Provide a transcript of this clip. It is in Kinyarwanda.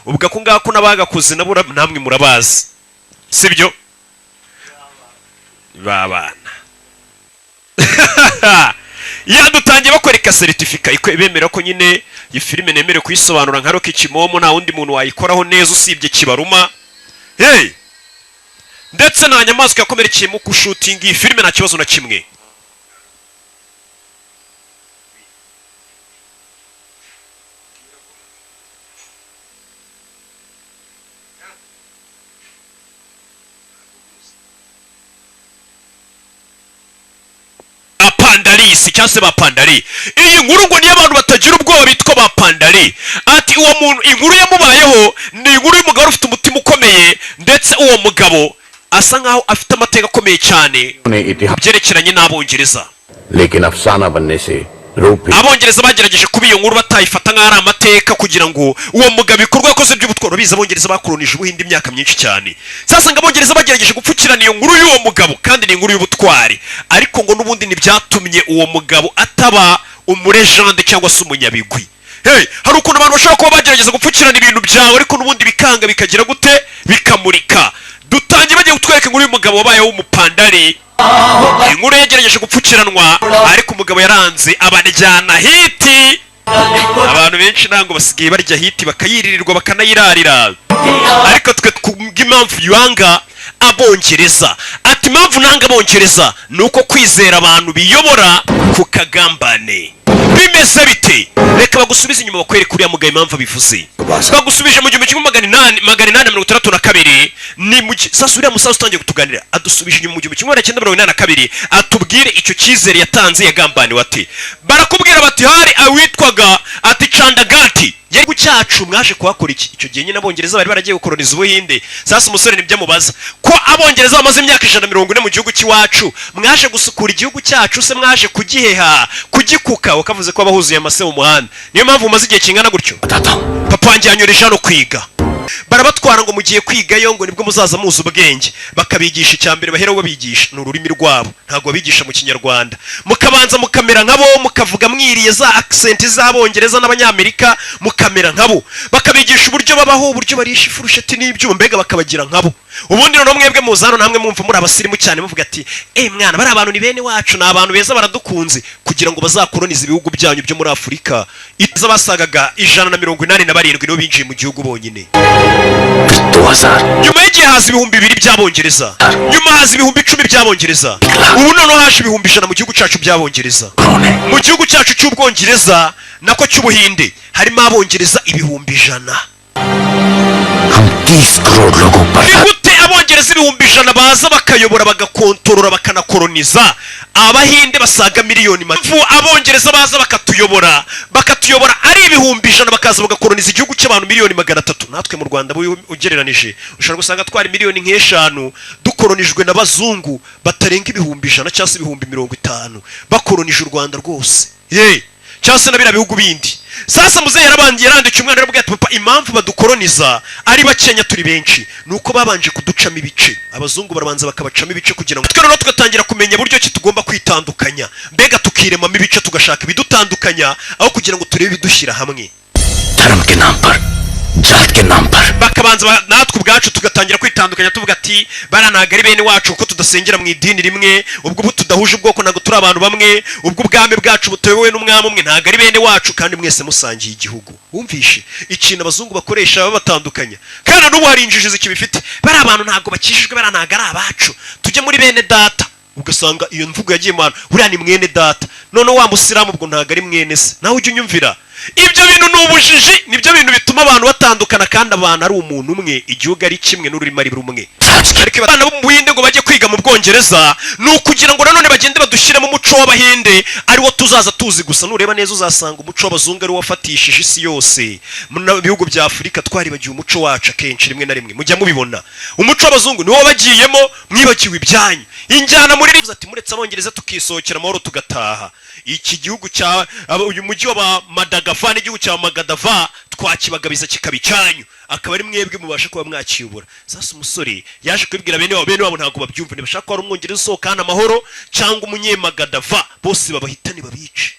ubwo ko ngako nabagakoze nabo namwe murabazi sibyo babana yadutangiye bakwereka certificate bemera ko nyine iyi filime nemere kuyisobanura nka Rocky Kimomo nta wundi muntu wayikoraho neza usibye Kibaruma ndetse na nyamaswa yakomerekeye mu kushutinga iyi filime nta kibazo na kimwe. Pandalisi cyase ba Pandali iyi nkuru ngo niyo abantu batagira ubwoba bitwa ba Pandali ati uwo muntu inkuru yamubayeho ni inkuru y'umugabo ufite umutima ukomeye ndetse uwo mugabo asa nkaho afite amateka akomeye cyane byerekeranye n'Abongereza Abongereza bagerageje kuba iyo nkuru batayifata nka ari amateka kugira ngo uwo mugabo ikorwa yakoze by'ubutwaro biza Abongereza bakolonije Ubuhinde imyaka myinshi cyane sasa ngo Abongereza bagerageje gupfukirana iyo nkuru y'uwo mugabo kandi ni inkuru y'ubutwari ariko ngo nubundi ntibyatumye uwo mugabo ataba umurejande cyangwa se umunyabigwi. Hari ukuntu abantu bashobora kuba bagerageza gupfukirana ibintu byawe ariko nubundi bikanga bikagira gute bikamurika. Dutangiye bagiye gutwereka inkuru y'umugabo wabayeho umupandari inkuru yagerageje gupfukiranwa ariko umugabo yaranze abanjyana hiti. Abantu benshi nango basigaye barya hiti bakayiririrwa bakanayirarira ariko twe kubw'impamvu yanga Abongereza ati impamvu nanga Abongereza nuko kwizera abantu biyobora ku kagambane bimeze bite. Reka bagusubize inyuma bakwere kuri ya mugabo impamvu bivuze bagusubije mu 1862 ni sasa uriya musaza utangiye kutuganira adusubije inyuma mu 1982 atubwire icyo cyizere yatanze yagambane wate barakubwira bati hari awitwaga ati Chandagati yari gucyacu mwaje kuhakora iki icyo gihe nyine Abongereza bari baragiye gukoloniza Ubuhinde. Sasa umusore nibyo mubaza ko Abongereza bamaze imyaka 140 mu gihugu cy'iwacu mwaje gusukura igihugu cyacu se mwaje kugiheha kugikuka wakavuze ko abahuzuye amase mu muhanda niyo mpamvu umaze igihe kingana gutyo. Papa wanjye yanyoreje hano kwiga barabatwara ngo mugiye kwigayo ngo nibwo muzaza muzi ubwenge bakabigisha icyambere bahera babigisha n'ururimi rwabo ntago babigisha mu Kinyarwanda mukabanza mukamera nkabo mukavuga mwiriye za accent z'Abongereza n'Abanyamerika mukamera nkabo bakabigisha uburyo babaho uburyo barisha ifurusheti n'ibyo mbega bakabagira nkabo ubundi no mwebwe muzano namwe mwumva muri abasirimu cyane muvuga ati mwana bari abantu ni bene wacu na abantu beza baradukunze kugira ngo bazakolonize ibihugu byanyu byo muri Afurika iza basagaga 187 nibo binjiye mu gihugu bonyine. Nyuma y'igihe haza ibihumbi 2 by'Abongereza nyuma haza ibihumbi 10 by'Abongereza ubu noneho haje ibihumbi 100 mu gihugu cyacu by'Abongereza. Mu gihugu cyacu cy'Ubwongereza nako cy'Ubuhinde harimo Abongereza ibihumbi 100. Nigute Abongereza ibihumbi 100 baza bakayobora bagakontorora bakanakoloniza Abahinde basaga miliyoni mafu Abongereza baza bakatuyobora ari ibihumbi 100 bakaza bagakoloniza igihugu cy'abantu miliyoni 300. Natwe mu Rwanda ugereranije ushobora gusanga twari miliyoni nk'eshanu dukolonijwe n'abazungu batarenga ibihumbi 100 cyangwa ibihumbi 50 bakolonije u Rwanda rwose cyangwa na bira bihugu bindi. Sasa muzehe yarabangiye yarandika umwana arabwira ati papa impamvu badukoloniza ari bakenya turi benshi nuko babanje kuducamo ibice abazungu barabanza bakabacamo ibice kugira ngo twero tugatangira kumenya buryo ki tugomba kwitandukanya mbega tukiremamo ibice tugashaka ibidutandukanya aho kugira ngo turebe bidushyira hamwe bakabanza natwe ubwacu tugatangira kwitandukanya tuvuga ati baranaga ari bene wacu uko tudasengera mu idini rimwe ubwo tudahuje ubwoko nago turi abantu bamwe ubwo ubwami bwacu butewe n'umwami umwe ntaga ari bene wacu kandi mwese musangiye igihugu. Wumvishe ikintu abazungu bakoresha babatandukanya kandi n'ubu hari injiji kibifite bari abantu ntago bakishijwe baranaga ari abacu tujye muri bene data ugasanga iyo mvugo yagiye mu bantu uriya ni mwene data none wa musiramu ubwo ntaga ari mwene se nawe ujye unyumvira. Ibyo bintu n'ubujiji nibyo bintu bituma abantu batandukana kandi abantu ari umuntu umwe igihugu ari kimwe n'ururimi ari rumwe. Ariko abana bo mu Buhinde ngo bajye kwiga mu Bwongereza nukugira ngo nanone bagende badushyire mu muco w'Abahinde ari wo tuzaza tuzi gusa nureba neza uzasanga umuco w'abazungu ari wafatishije isi yose mu bihugu bya Afurika twaribagiye umuco wacu akenshi rimwe na rimwe mujya mubibona umuco w'abazungu niwo bagiyemo mwibagiwe ibyanyu injyana muri ati muretse Abongereza tukisohokera amahoro tugataha. Iki gihugu cya uyu mujyi wa Madagascar n'igihugu cya Magadava twakibagabiza kikaba icyanyu akaba ari mwebwe mubasha kuba mwakiyobora. Sasa umusore yaje kwibwira bene wabo ntago babyumva ntibashaka ko ari umwongereza usohokana amahoro cyangwa umunyemagadava bose babahitane babice.